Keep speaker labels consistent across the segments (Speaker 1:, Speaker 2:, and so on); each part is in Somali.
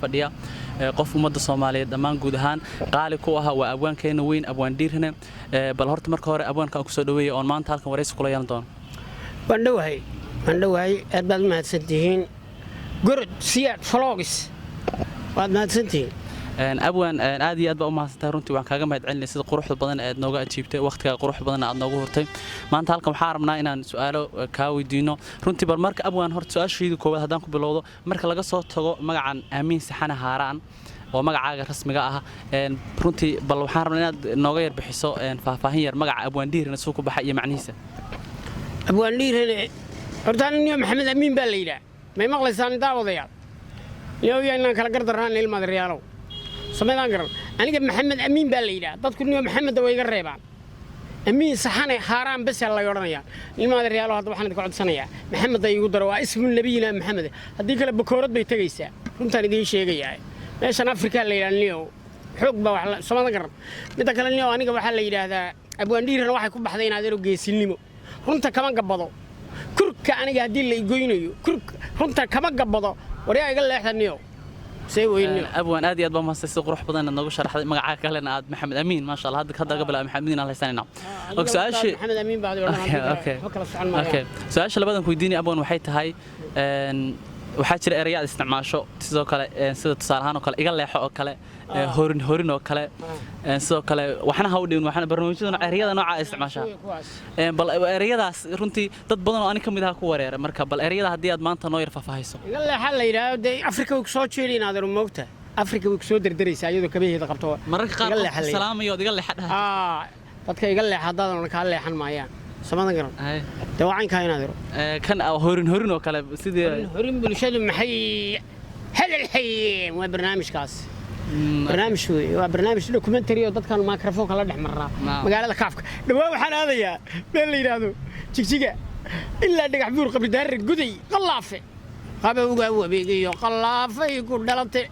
Speaker 1: fadhiya qof umada Soomaaliyeed dhamaan guud ahaan qaali ku ah waa abwaankeena weyn abwaan dhiirane bal horta marka hore abwaanka ku soo dhaweeyay oo maanta halkan waraysi kula yeelan doon
Speaker 2: waan dhawahay aad baad mahadsantihiin gorod siyaad vlogs waad mahadsantihiin
Speaker 1: abwaan aad iyo aad baa u mahadsantahay runtii waan kaaga mahadcelinay sida quruxda badan ee nooga ajiibtay waqtiga quruxda badan aad noogu hortay maanta halkan waxaan rabnaa inaan su'aalo ka weydiino runtii bal marka abwaan horta su'aashiida koowaad hadaan ku bilowdo marka laga soo tago magacan aamin saxana haaraan oo magacaaga rasmiga ah runtii bal waxaan rabnaa inaad nooga yar bixiso faahfaahin yar magaca abwaan dhiirane soo ku baxay iyo macnihiisa
Speaker 2: abwaan dhiirane horta aniga maxamed amiin baa la yiraahdaa may maqlaysaan daawadayaal leeyahay kala gardaraan ilmaad riyaalow سمعنا قرن أنا جب محمد أمين بالليلة تذكرني محمد دوي قريبان أمين صحني حرام بس الله يرضى لما هذا الرجال هذا وحنا تقعد سنة محمد ده يقدر واسم النبي لا محمد هذيك اللي بكورة بيتجيسه كنت أنا دي شيء جاي ليش أنا أفريقيا الليلة اليوم حقبة وحلا سمعنا قرن بتكلم اليوم أنا جب حلا الليلة هذا أبو أندير أنا واحد كوب بحذين هذا لو جيس الليمو كنت كمان قبضه كرك أنا قاعد اللي يجيني كرك كنت كمان قبضه وريا يقول لي إحنا اليوم
Speaker 1: أبوان آدي أدبا ما استسوق روح بدنا نقول شرح مقعك لنا عاد محمد أمين ما شاء الله هذا قبل محمد أمين الله يسلمنا. سؤال شيء
Speaker 2: محمد أمين بعد
Speaker 1: أوكي سؤال شيء لبدنا كويديني أبوان وحيت هاي وحاجة الرياض استعماشه تزوج كلا سيد تصارهان وكلا إيجال لحق وكلا هورين وكلا سو كلا وحنا هودين وحنا برنامجنا الرياض نوع استعماشه بل الرياض رنتي تطبقنا أنا كم إذا كورير مركب بل الرياض هدي أد ما أنت نوير ففاهيسو
Speaker 2: إيجال لحق ليرا دي أفريقيا وكسود شيرين هذا الموتى أفريقيا وكسود دريس أيده كبيه إذا قبته
Speaker 1: مرة قال السلام يود إيجال لحق
Speaker 2: تذكر إيجال لحق هذا أنا كان لحق معيان سمعنا قرن توعين كاين هذا
Speaker 1: كان هورين وكلا سيدي
Speaker 2: هورين بالشدة محي هذا الحي وبرنامج كاس برنامج شوي وبرنامج دوكيومنتري وضد كانوا مايكروفون كلا دح مرة مقالة كافك دواء حال هذا يا بين لي هذا تشيكا إلا دق حبور قبل دار الجدي قلافة هذا هو بيجي قلافة يقول دلته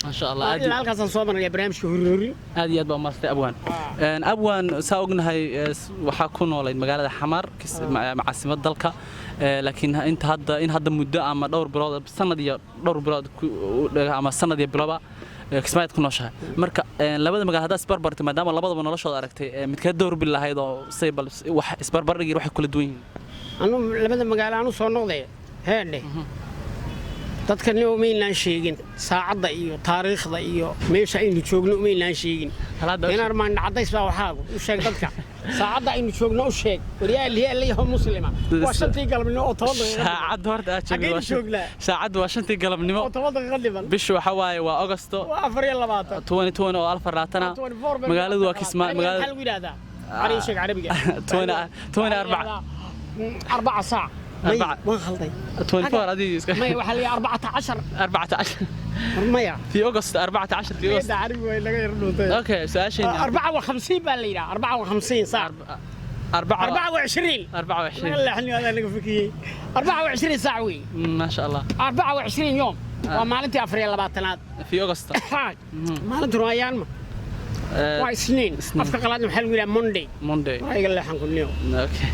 Speaker 1: ما شاء الله
Speaker 2: أدي الكاس صوبنا يا برنامج هورين
Speaker 1: هذه يد بمرست أبوان أبوان ساوقنا هاي وحكون ولا مقالة حمار مع عاصمة دلكا لكن أنت هذا مدة أما دور براد السنة دي دور براد أما السنة دي بلابا كسمعت كناشها مركا لبده مقالة هذا سبربرت ما دام لبده من رشاد أركتي متكدر بالله هيدا سيبل سبربر يروح كل دوين
Speaker 2: أنا لبده مقالة أنا صار ذي هذا dadka niyoomay laan sheegin saacada iyo taariikhda iyo meesha aynu joogno umay laan sheegin inaan ma dhacdays baa waxaagu u sheeg dadka saacada aynu joogno u sheeg wariyaha leeyahay muslima waa shantii galabnimo oo 10
Speaker 1: saacad horta aad joogno saacad waa shantii galabnimo oo 10 daqiiqo bishu waxa waaye waa Agosto 2020 oo 2024 magaaladu waa Kismaayo magaalada waxa lagu yiraahdaa ari sheeg Carabiga 4 ساعة ما خلطي 24 هذه
Speaker 2: ما وحلي 14 مايا
Speaker 1: في أغسطس 14 في أغسطس اوكي سؤال شيء
Speaker 2: 54 بالليلة 54 ساعة 24 والله احنا هذا اللي فيكي 24 ساعة وي
Speaker 1: ما شاء الله
Speaker 2: 24 يوم ومالتي افريل 4
Speaker 1: في أغسطس
Speaker 2: مالتي ريان سنين أفكار قلنا محل ولا موندي رايق اللي حنقول اليوم
Speaker 1: اوكي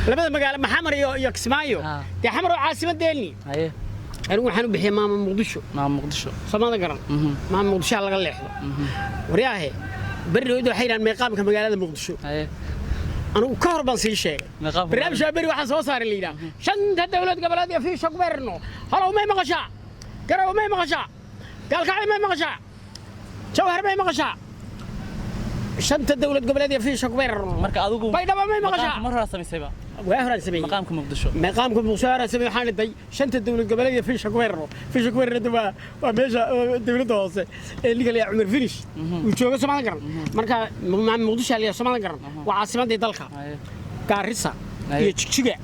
Speaker 2: لبدا مقالة محمر يو كسمايو دي حمر عاصمة ديني
Speaker 1: ايه
Speaker 2: أنا حنو بحي ماما مقدشو سمعنا قرن ماما مقدشو على قلة ورياه بري ودو حيران مقام كمقالة مقدشو ايه أنا وكهربان سي شيء برنامج بري واحد صار اللي ده شنت الدولة قبل هذه في شق برنو هلا وما مغشى قرأ وما مغشى قال كعلي ما مغشى جوهر ما مغشى شنت الدولة قبل هذه في شق برنو
Speaker 1: مركا أدوكم
Speaker 2: بايدا ما مغشى
Speaker 1: مرة سمي سبا
Speaker 2: وأهرا سمي
Speaker 1: مقامكم مقدشو
Speaker 2: مقدشو سمي حال الدي شنت الدولة قبل هذه في شق برنو دوا وماشى الدولة توصل اللي قال يا عمر فينيش وشو سمعنا قرن مركا مقدشو اللي سمعنا قرن وعاصمة دي دلخة كارثة يشجع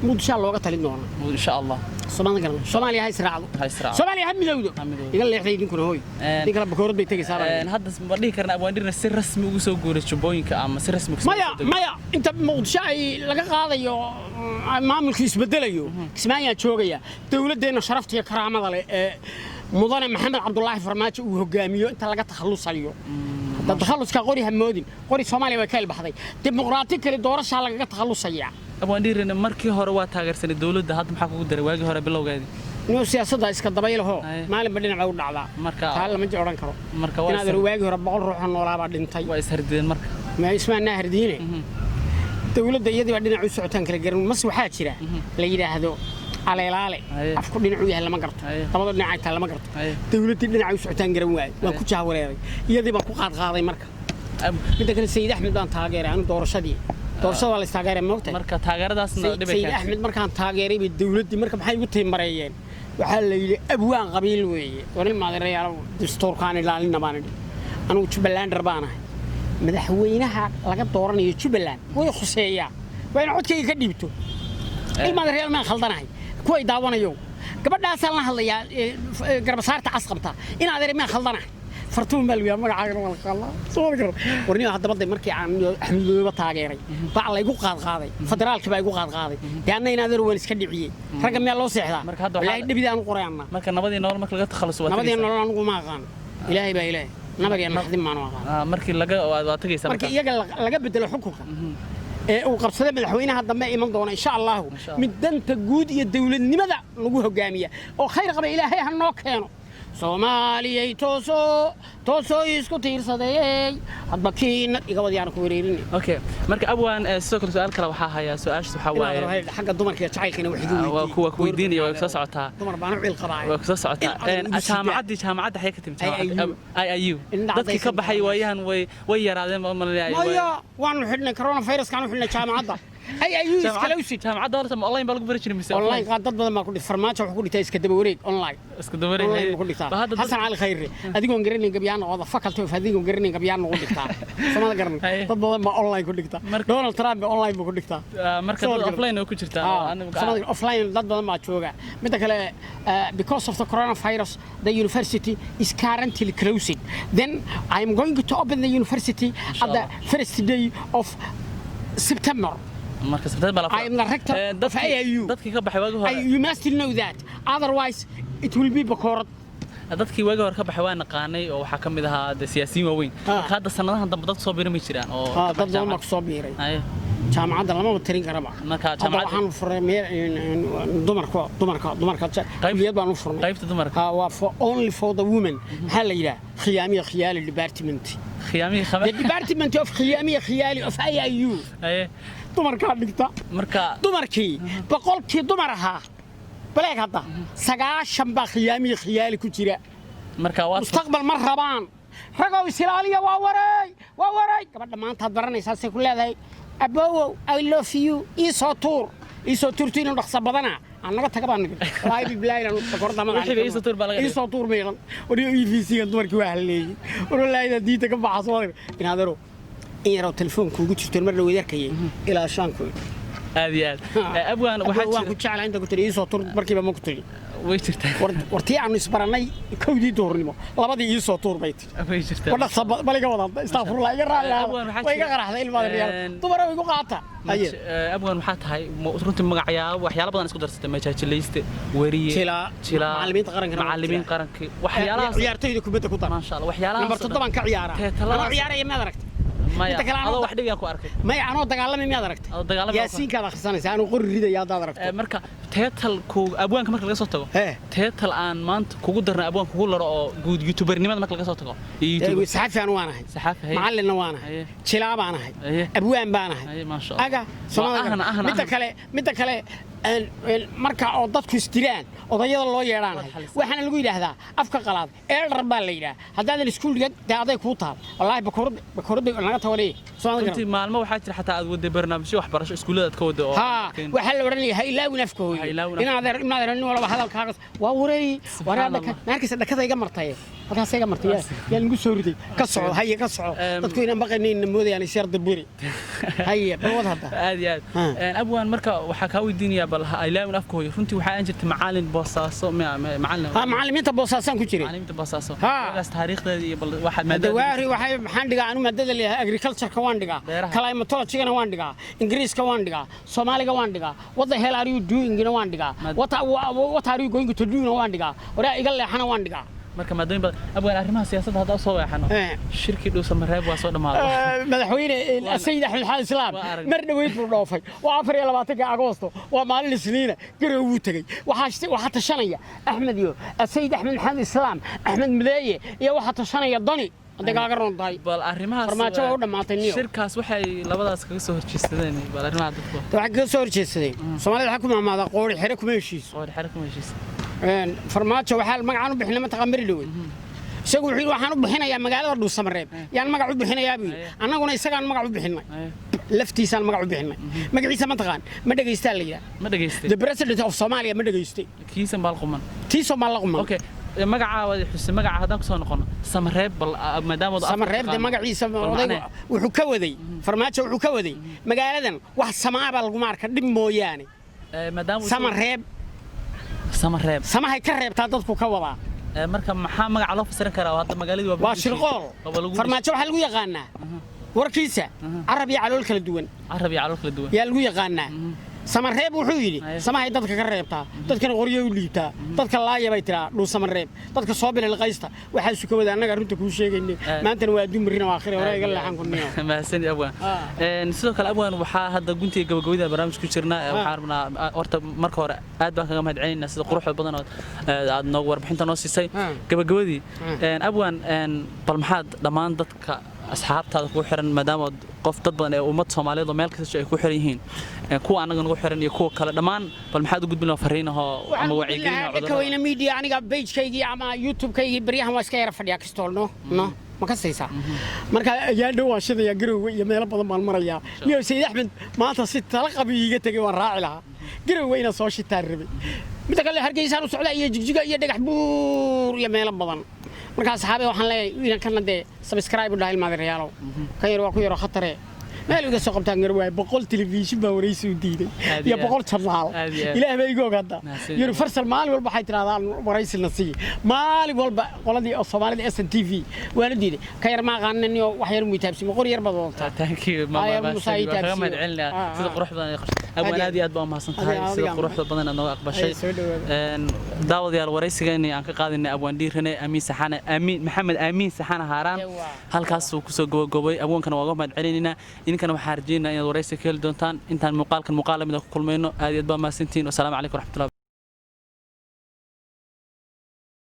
Speaker 2: مقدشو الله وقت لنا
Speaker 1: إن شاء الله
Speaker 2: سمعنا قرن سومالي هاي سرعة سومالي هم يزودوا يقول لي إحنا يدينكم هوي يقول بكورة بيتجي سارة
Speaker 1: هذا بدي كرنا أبغى ندير سر رسمي وسوق جورة شبوين كأم سر رسمي
Speaker 2: مايا أنت مقدشو لقى هذا يو ما ملكيس بدله كسمايا شوقية دولة دينا شرفت يا كرامة ذلك مدن محمد عبد الله فرماج وهجاميو أنت لقى تخلص اليوم التخلص كقوري همودين قوري سومالي وكيل بحذي ديمقراطية كل دورة شال لقى تخلص سيع
Speaker 1: أبغى ندير إن مركي هروا تاجر سنة الدولة ده هذا محقق درواجي هرا بالله وجادي
Speaker 2: inuu siyaasadda iska dabaylaho maalinba dhinaca u dhacdaa taa lama oran karo inaad waagi hore 100 ruux oo noolaaba dhintay
Speaker 1: waa isardeen marka
Speaker 2: ma ismaana hardiine dawladda iyadii baa dhinaca u socotaan kala garan mas waxaa jira la yiraahdo aleelaale afku dhinacu yahay lama garto labada dhinac ay lama garto dawladda dhinaca u socotaan garan waay waan ku jahwareeray iyadii baan ku qaadqaaday marka mid kale Sayid Axmed baan taageeray anu doorashada waa la taageeray moogtay
Speaker 1: marka taageeradaasna dhibay
Speaker 2: Sayid Axmed markaan taageeray bay dawladda marka maxay ugu tiimareeyeen waxa la yiri abwaan qabiil weeye wali maadareeyay dastuurkaan ilaalina baan anu Jubbaland baanahay madaxweynaha laga dooranayo Jubbaland way khuseeyaa wayna codkayga ka dhibto ilmaadareeyay ma khaldanahay kuway daawanayo gabadhaas la hadlaya garbasaarta casqabta in adeer ma khaldanahay fartuun malwiya magacaaga wal qala soo gar warniyo hadda baday markii aan Axmed taageeray baa la igu qaadqaaday federaalka baa igu qaadqaaday yaana in adeer waan iska dhiciyay raga meel loo seexdaa ilaahay dhibidaan u qorayna marka
Speaker 1: nabadii nolol marka laga takhaluso
Speaker 2: nabadii nolol anigu ma aqaan ilaahay baa ilaahay nabadii naxdin ma aqaan
Speaker 1: markii laga waa tagaysa
Speaker 2: markii iyaga laga bedelo xukunka uu qabsaday madaxweynaha dambe iman doona insha Allah mid danta guud iyo dawladnimada lagu hogaamiya oo khayr qaba ilaahay ha noo keeno Soomaaliyay tooso isku tiirsaday hadba kiina iga wadiyaan ku wareerin
Speaker 1: okay marka abwaan sidoo kale su'aal kale waxa haya su'aashu waxa waaye
Speaker 2: xagga dumarka iyo jacaylkina wax
Speaker 1: kuwa ku weydiinaya way soo socotaa
Speaker 2: dumar baan u cil qabaa
Speaker 1: way soo socotaa jaamacadda xay ka timid IIU dadkii ka baxay waayaan way yaraadeen ma
Speaker 2: maya waan xidhnay coronavirus kan xidhnay jaamacadda IIU iska lawsi
Speaker 1: jaamacadda horta online baa lagu bari jiray mise
Speaker 2: online qaad dad badan ma ku dhig farmaajo wax ku dhigtay iska daba wareeg online
Speaker 1: iska daba wareeg
Speaker 2: ku dhigtaa hasan ali khayr adigoon garanay gabyaan oo faculty of adigoon garanay gabyaan ugu dhigtaa samada garan dad badan ma online ku dhigtaa Donald Trump online ku dhigtaa
Speaker 1: marka dad offline ku jirtaa
Speaker 2: samada offline dad badan ma jooga mid kale because of the coronavirus the university is currently closed then I am going to open the university at the first day of September
Speaker 1: marka September
Speaker 2: I am the rector of IIU
Speaker 1: dadkii ka baxay waagi hore
Speaker 2: you must know that otherwise it will be bakoorad
Speaker 1: dadkii waagi hore ka baxay waa naqaanay oo waxa kamid ahaa siyaasiyiin waaweyn marka hadda sanadahan dambe dad soo biirmay jiraan oo
Speaker 2: dad badan ma soo biiray jaamacadda lama tirin karaba
Speaker 1: marka jaamacadda
Speaker 2: waxaan furay dumarka qaybiyad baan u furnay
Speaker 1: qaybta dumarka
Speaker 2: waa for only for the women hal la yiraahdo khiyaali department the department of khiyaali of IIU dumarka dhigta
Speaker 1: marka
Speaker 2: dumarkii boqolkii dumar ahaa baleeg hadda 9 baa khiyaali ku jira
Speaker 1: marka waa
Speaker 2: mustaqbal ma rabaan ragow islaaliya waa waray gabadha maanta baranaysaa say ku leedahay abow I love you iso turtiin dhaqsa badana annaga taga baan nigay waay bilaayna kordaamada iso tuur meelan wariyo EVC dumarkii waa haleeyay walaayda diita ka baxso inaadaro inuu telefoonku ugu jirto mar dhaw yarkayay ilaa shaanku
Speaker 1: aad iyo aad abwaan
Speaker 2: waxa ku jeclaa inta ku tiri iso tuur markiiba ma ku tiri
Speaker 1: way jirtaa
Speaker 2: wartii aan isbaranay kowdii doornimo labadii iso tuur bay
Speaker 1: way jirtaa
Speaker 2: wada sabab baliga wada astaghfirullah iga raala way iga qaraxday ilmaada riyaal dumar way igu qaata
Speaker 1: abwaan waxa tahay runtii magacayaabo waxyaalo badan isku darsatay majaajilayste wariye jila macallimiin qaranka waxyaalaha
Speaker 2: ciyaartooyda kubadda ku dar
Speaker 1: ma sha Allah waxyaalaha
Speaker 2: number 7 ka ciyaara ana ciyaaraya ma aragtay
Speaker 1: adoo wax dhigan ku arkay
Speaker 2: may anoo dagaalamay miyaad aragtay yaasiin ka akhrisanaysa anoo qori ridaya hadaad aragto
Speaker 1: marka teetalku abwaanka marka laga soo tago teetal aan maanta kugu darna abwaanka kugu laro oo guud youtubernimada marka laga soo tago
Speaker 2: youtube saxafi aan waanahay macallin waanahay jilaa baanahay abwaan baanahay
Speaker 1: ma sha Allah
Speaker 2: aga Soomaaliya midda kale marka oo dadku istiraan odayada loo yeeraan waxana lagu yiraahdaa afka qalaad elder baa la yiraahdaa hadaan iskuul dhigay daaday ku taal wallahi bakoorada laga tawaray
Speaker 1: Soomaaliya maalmo waxa jira xataa aad wada barnaamijyo waxbarasho iskuulada ka wada oo
Speaker 2: waxa la oranayay ilaawin afkooda inaad walba hadalkaaga waa wareey waraada markiisa dhakada iga martay halkaas iga martay yaa lagu soo riday ka soco ka soco dadku inaan baqayneen moodayaan isir daburi bawad hadda
Speaker 1: aad iyo aad abwaan marka waxa ka weydiinaya bal ilaawin afkooda runtii waxa aan jirtay macallin boosaaso
Speaker 2: macallimiinta boosaasan ku jiray
Speaker 1: macallimiinta boosaaso taas taariikhdeeda iyo bal waxa maadada
Speaker 2: waxay maxaan dhigaa anu maadada leeyahay agriculture ka waan dhigaa climatology na waan dhigaa ingiriiska waan dhigaa Soomaaliga waan dhigaa what the hell are you doing na waan dhigaa what are you going to do na waan dhigaa waraa iga leexana waan dhigaa
Speaker 1: marka maadooyin badan abwaan arrimaha siyaasadda hadda soo weexano shirkii dhow samareeb waa soo dhamaaday
Speaker 2: madaxweyne sayid axmed xasan islaam mar dhaweyd buu dhoofay waa 24 agoosto waa maalin isniina garow uu tagay waxa tashanaya axmed iyo sayid axmed xasan islaam axmed mideeye iyo waxa tashanaya dani dagaaga roontahay
Speaker 1: bal arrimaha
Speaker 2: farmaajo u dhamaatay niyo
Speaker 1: shirkaas waxay labadaas kaga soo horjeestadeen bal arrimaha dadku
Speaker 2: waxa kaga soo horjeestay Soomaalida waxa ku maamaada qoori xire kuma heshiis farmaajo waxa magacaan u bixinay ma taqaan bari dhawey isagu wuxuu waxaan u bixinayaa magaalada dhul samareeb yaan magac u bixinayaa buu annaguna isagaan magac u bixinay laftiisaan magac u bixinay magaciisa ma taqaan ma dhageystaa la yiraahdo
Speaker 1: ma dhageystay
Speaker 2: the president of Somalia ma dhageystay
Speaker 1: kiisan balquman
Speaker 2: tiiso ma la quman
Speaker 1: okay magaca xuseen magaca hadan ku soo noqono samareeb bal maadaama
Speaker 2: samareeb de magaciisa odaygu wuxuu ka waday farmaajo wuxuu ka waday magaaladan wax samaaba lagu marka dib mooyaane maadaama samareeb samahay ka reebtaa dadku ka wadaa
Speaker 1: marka maxaa magaca loo fasirin karaa hadda magaaladu
Speaker 2: waa shirqool farmaajo waxa lagu yaqaanaa warkiisa arab iyo calool kala duwan yaa lagu yaqaanaa samareeb wuxuu yiri samahay dadka ka reebtaa dadkana qoryo u liibtaa dadka laayay tiraa dhul samareeb dadka soo bilay qaysta waxa isu ka wada anaga runta ku sheegaynay maantana waa dumarina waa akhir hore iga laxan kunniyo
Speaker 1: maasan abwaan sidoo kale abwaan waxa hadda guntiga gabagabada barnaamijka ku jirnaa waxa rabnaa horta marka hore aad baan kaga mahadcelinaa sida quruxda badan oo aad noogu warbixinta noo siisay gabagabadii abwaan bal maxaad dhamaan dadka asxaabtaada ku xiran maadaama qof dad badan ee ummad Soomaaliyeed oo meel kasta ay ku xiran yihiin kuwa anaga nagu xiran iyo kuwa kale dhamaan bal maxaad u gudbin fariinaha ama wacyigelin
Speaker 2: cudurada ka weyna media aniga page-kaygi ama YouTube-kaygi bariyahan waa iska yara fadhiya kastoolno ma ka saysaa marka ayaa dhawaashada ya garow iyo meel badan baan maraya iyo Sayid Axmed maanta si tala qabiiga tagay waan raaci lahaa garow ina soo shitaan rabay mid kale hargeysa u socda iyo jigjiga iyo dhagax buur iyo meel badan marka asxaabe waxaan leeyahay wiilan kana de subscribe u dhahay maadariyaalo ka yar waa ku yaro khatare meel uga soo qabtaan garwaay 100 television baa waraysi u diiday iyo 100 channel ilaahay bay igu ogada yiri farsal maalin walba waxay tiraadaan waraysi nasiib maalin walba qoladii Soomaalida SNTV waana diiday ka yar ma qaananiyo wax yar muitaabsi qor yar badan
Speaker 1: thank you mama sida qurux badan abwanaadi aad baa mahadsantahay sida quruxda badan aad noo aqbashay daawadayaal waraysigeena aan ka qaadinay abwaan dhiirane maxamed amiin saxana haaraan halkaas uu ku soo gabagabay abwaankana waa uga mahadcelinayna inkana waxaan rajeynaa inaad waraysi ka heli doontaan intaan muuqaalkan muuqaal mid ku kulmayno aad iyo aad baa mahadsantiin. Assalaamu calaykum waraxmatullahi